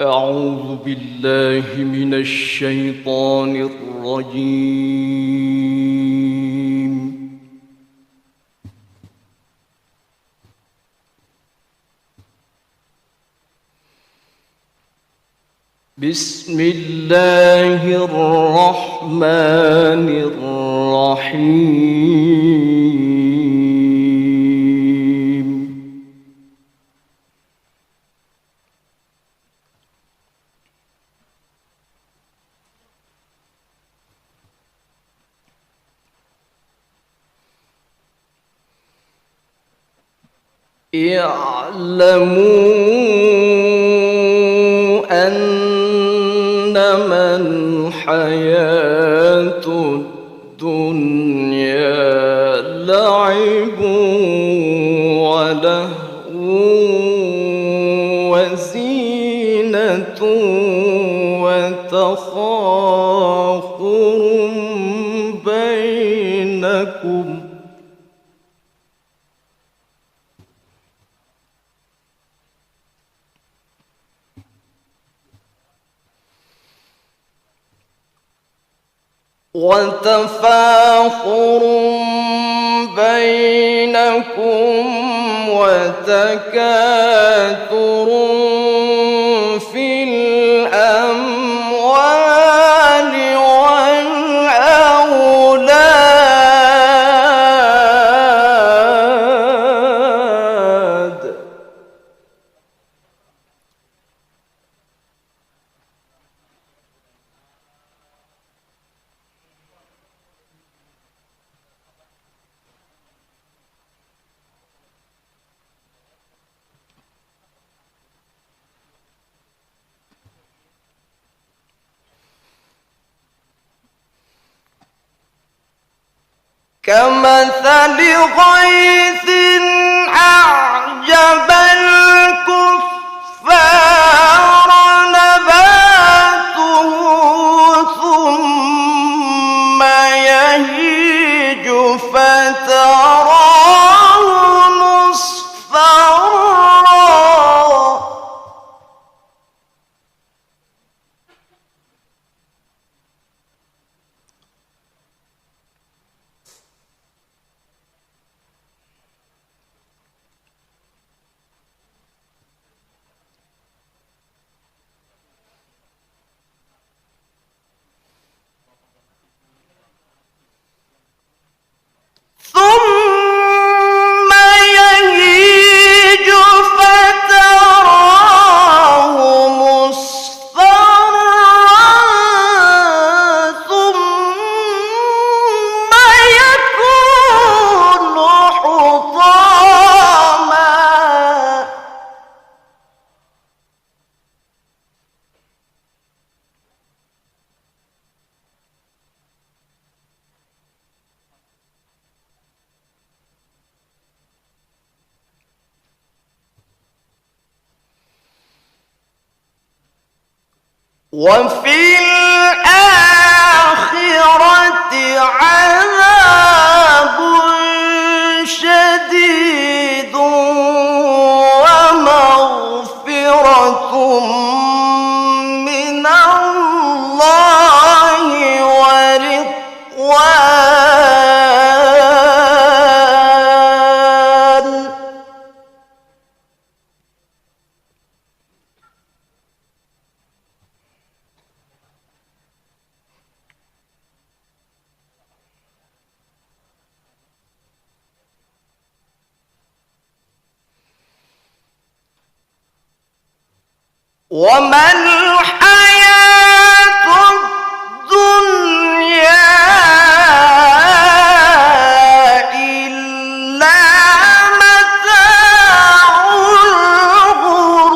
أعوذ بالله من الشيطان الرجيم. بسم الله الرحمن الرحيم. اعلموا أنما الحياة الدنيا لعب ولهو وزينة وتفاخر بينكم وتكاثر في الأموال والأولاد كمثل غيث أعجب الكفار نباته ثم يهيج فتراه مصفرا ثم يهيج فتراه مصفرا ثم يكون حطاما وفي الآخرة عذاب شديد ومغفرة من الله ورضوان وما الحياة الدنيا إلا متاع الغرور.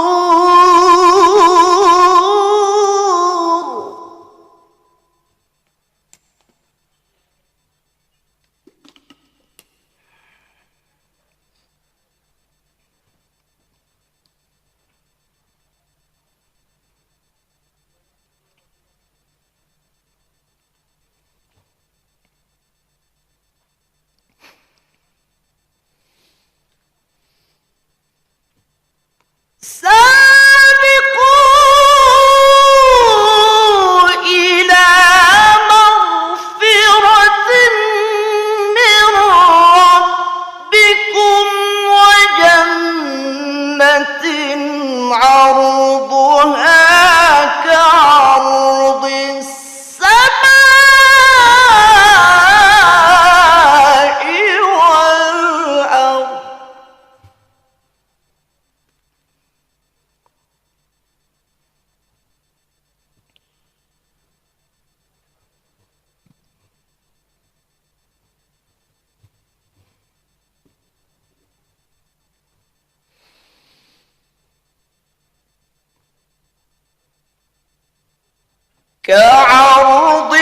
عرضها كعرض السماء والأرض كعرض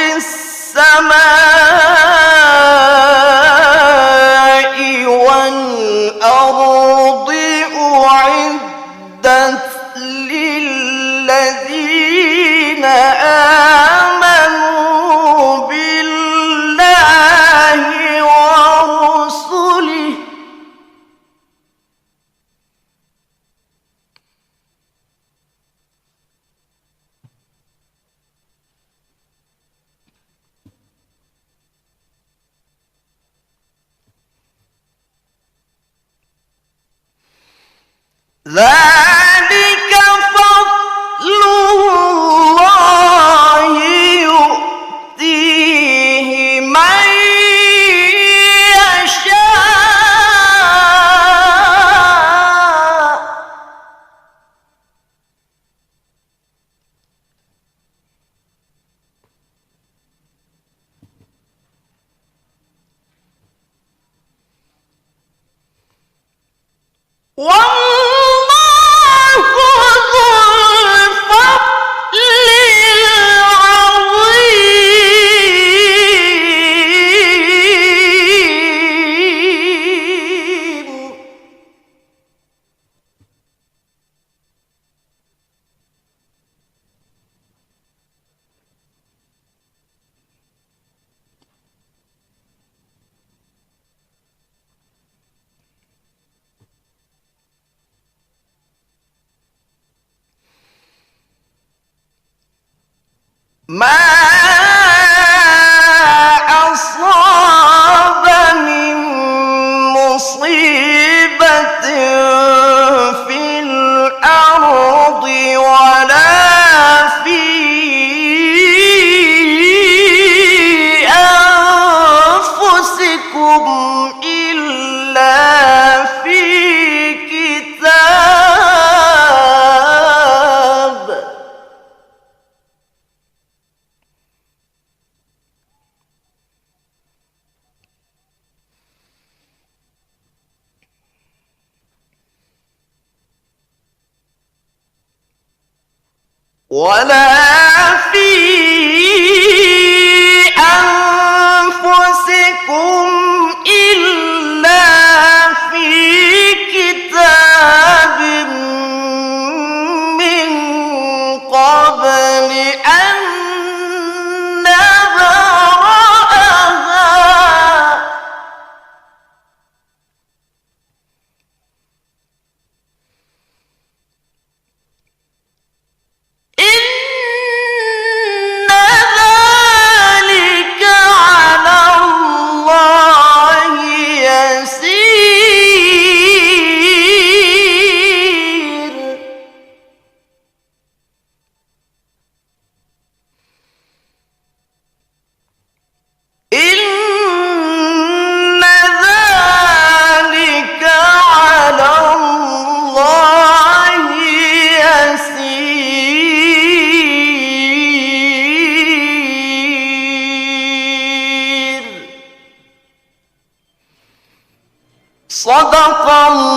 السماء والأرض أعدت للذين آمنوا بالله ورسله ذلك فضل الله يؤتيه من يشاء والله ذو الفضل العظيم ما أصاب من مصيبة في الأرض ولا في أنفسكم إلا في كتاب ولا في أنفسكم إلا في كتاب من قبل أن نبرأها إن ذلك على الله يسير إن ذلك على الله يسير صدق الله